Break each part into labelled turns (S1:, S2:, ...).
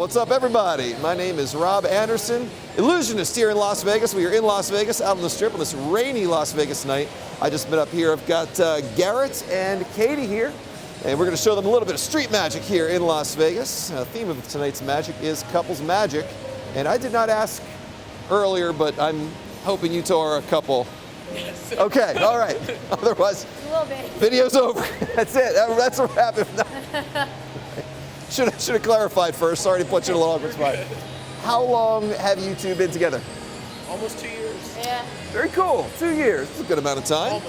S1: What's up, everybody? My name is Rob Anderson, illusionist here in Las Vegas. We are in Las Vegas, out on the Strip on this rainy Las Vegas night. I just been up here. I've got Garrett and Katie here, and we're going to show them a little bit of street magic here in Las Vegas. The theme of tonight's magic is couples magic, and I did not ask earlier, but I'm hoping you two are a couple.
S2: Yes.
S1: Okay, all right. Otherwise,
S2: a little bit.
S1: Video's over. That's it. That's what happened. Should have clarified first. Sorry to put you in a little awkward spot. How long have you two been together?
S2: Almost 2 years.
S3: Yeah.
S1: Very cool. 2 years. That's a good amount of time.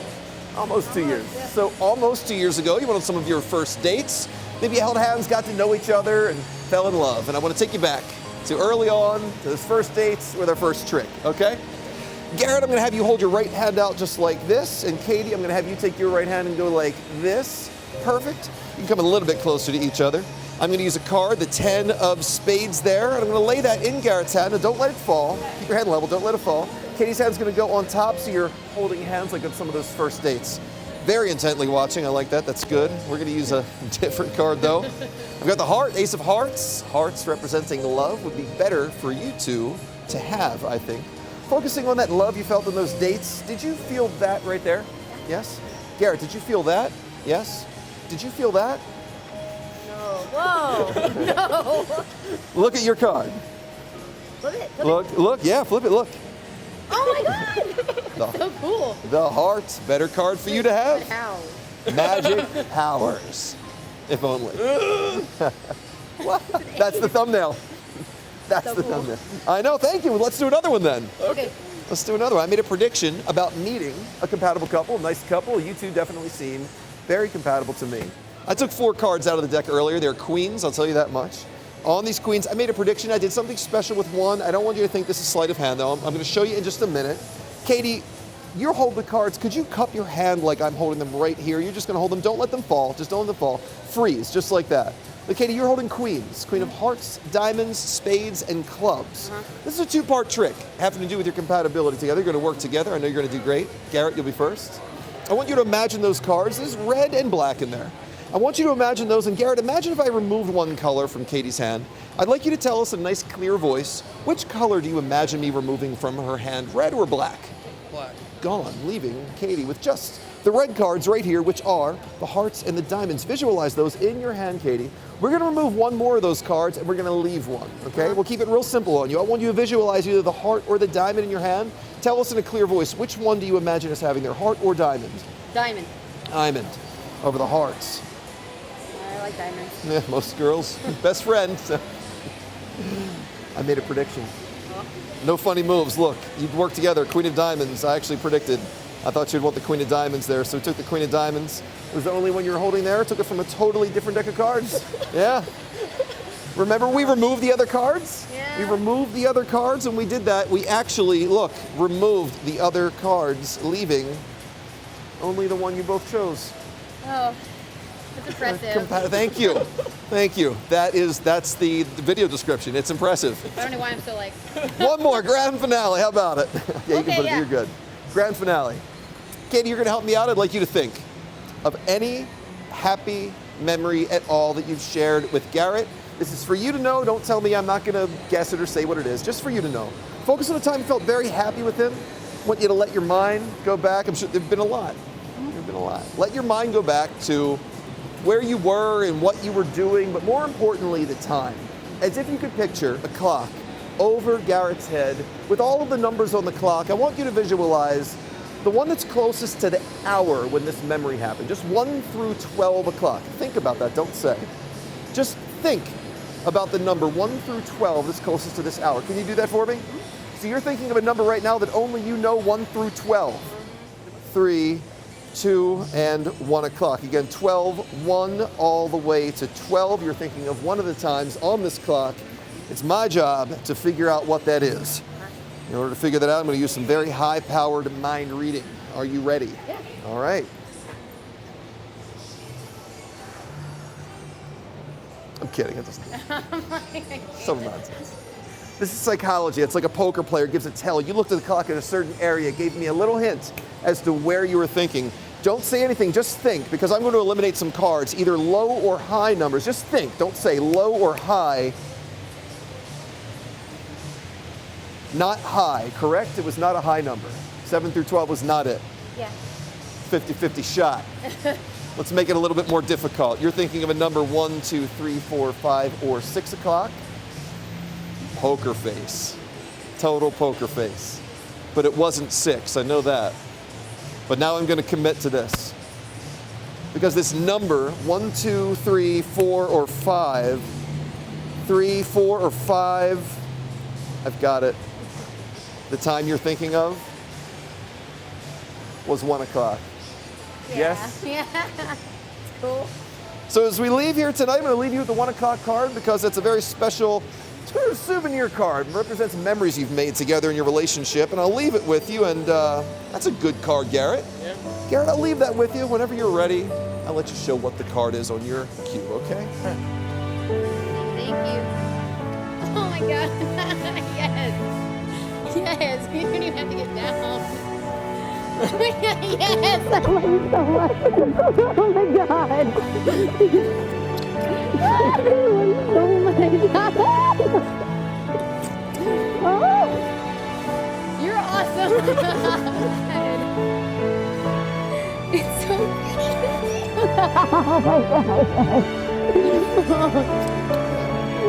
S1: Almost 2 years.
S3: Yeah.
S1: So almost 2 years ago, you went on some of your first dates. Maybe you held hands, got to know each other, and fell in love. And I want to take you back to early on, to those first dates with our first trick, okay? Garrett, I'm going to have you hold your right hand out just like this. And Katie, I'm going to have you take your right hand and go like this. Perfect. You can come a little bit closer to each other. I'm going to use a card, the 10 of spades there, and I'm going to lay that in Garrett's hand. Now don't let it fall. Keep your hand level, don't let it fall. Katie's hand's going to go on top, so you're holding hands like on some of those first dates. Very intently watching, I like that, that's good. We're going to use a different card though. I've got the heart, ace of hearts. Hearts representing love would be better for you two to have, I think. Focusing on that love you felt in those dates, did you feel that right there? Yes? Garrett, did you feel that? Yes? Did you feel that?
S3: Whoa, no.
S1: Look at your card.
S3: Flip it.
S1: Look, yeah, flip it, look.
S3: Oh my God. So cool.
S1: The heart, better card for you to have.
S3: How?
S1: Magic powers, if only. What? That's the thumbnail. That's
S3: So
S1: the
S3: cool.
S1: thumbnail. I know, thank you. Let's do another one then.
S3: Okay.
S1: Let's do another one. I made a prediction about meeting a compatible couple, a nice couple. You two definitely seem very compatible to me. I took 4 cards out of the deck earlier. They're queens, I'll tell you that much. On these queens, I made a prediction. I did something special with one. I don't want you to think this is sleight of hand, though. I'm going to show you in just a minute. Katie, you hold the cards. Could you cup your hand like I'm holding them right here? You're just going to hold them. Don't let them fall. Just don't let them fall. Freeze, just like that. But Katie, you're holding queens. Queen of hearts, diamonds, spades, and clubs. This is a 2-part trick having to do with your compatibility together. You're going to work together. I know you're going to do great. Garrett, you'll be first. I want you to imagine those cards. There's red and black in there. I want you to imagine those, and Garrett, imagine if I removed one color from Katie's hand. I'd like you to tell us in a nice clear voice, which color do you imagine me removing from her hand, red or black?
S2: Black.
S1: Gone, leaving Katie with just the red cards right here, which are the hearts and the diamonds. Visualize those in your hand, Katie. We're gonna remove one more of those cards, and we're gonna leave one, okay? We'll keep it real simple on you. I want you to visualize either the heart or the diamond in your hand. Tell us in a clear voice, which one do you imagine us having there, heart or diamond?
S3: Diamond.
S1: Diamond, over the hearts.
S3: I like diamonds.
S1: Yeah, most girls, best friend. So. I made a prediction. No funny moves. Look, you'd work together. Queen of diamonds. I actually predicted. I thought you'd want the queen of diamonds there, so we took the queen of diamonds. It was the only one you were holding there. Took it from a totally different deck of cards. Yeah. Remember, we removed the other cards?
S3: Yeah.
S1: We removed the other cards, and we did that. We actually, look, removed the other cards, leaving only the one you both chose.
S3: Oh, that's impressive.
S1: Thank you. Thank you. That's the video description. It's impressive.
S3: I don't know why I'm so like.
S1: One more, grand finale. How about it? Yeah, you can
S3: Okay,
S1: put it,
S3: yeah.
S1: you're good. Grand finale. Katie, you're going to help me out. I'd like you to think of any happy memory at all that you've shared with Garrett. This is for you to know. Don't tell me. I'm not going to guess it or say what it is. Just for you to know. Focus on the time you felt very happy with him. I want you to let your mind go back. I'm sure there've been a lot. There've been a lot. Let your mind go back to where you were and what you were doing, but more importantly, the time. As if you could picture a clock over Garrett's head with all of the numbers on the clock. I want you to visualize the one that's closest to the hour when this memory happened, just 1 through 12 o'clock. Think about that, don't say. Just think about the number 1 through 12 that's closest to this hour. Can you do that for me? So you're thinking of a number right now that only you know, 1 through 12. 3, 2, and 1 o'clock. Again, 12, 1, all the way to 12. You're thinking of one of the times on this clock. It's my job to figure out what that is. In order to figure that out, I'm going to use some very high-powered mind reading. Are you ready?
S3: Yeah.
S1: All right. I'm kidding. It doesn't. Some nonsense. This is psychology. It's like a poker player gives a tell. You looked at the clock in a certain area, it gave me a little hint as to where you were thinking. Don't say anything, just think, because I'm going to eliminate some cards, either low or high numbers. Just think, don't say low or high Not high, correct? It was not a high number. 7 through 12 was not it.
S3: Yeah.
S1: 50-50 shot. Let's make it a little bit more difficult. You're thinking of a number 1, 2, 3, 4, 5, or 6 o'clock? Poker face. Total poker face. But it wasn't 6, I know that. But now I'm going to commit to this. Because this number, 1, 2, 3, 4, or 5, 3, 4, or 5, I've got it. The time you're thinking of was 1 o'clock.
S3: Yeah.
S1: Yes?
S3: Yeah. It's cool.
S1: So as we leave here tonight, I'm going to leave you with the 1 o'clock card because it's a very special sort of souvenir card. It represents memories you've made together in your relationship, and I'll leave it with you, and that's a good card, Garrett.
S2: Yeah.
S1: Garrett, I'll leave that with you. Whenever you're ready, I'll let you show what the card is on your cube, okay?
S3: Thank you. Oh my god. Yes. Yes. You don't even have to get down. Oh my god. Yes. I love you so much. Oh my god. I love you so much. Oh. You're awesome. It's so pretty. Oh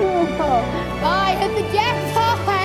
S3: my god. I hit the jackpot!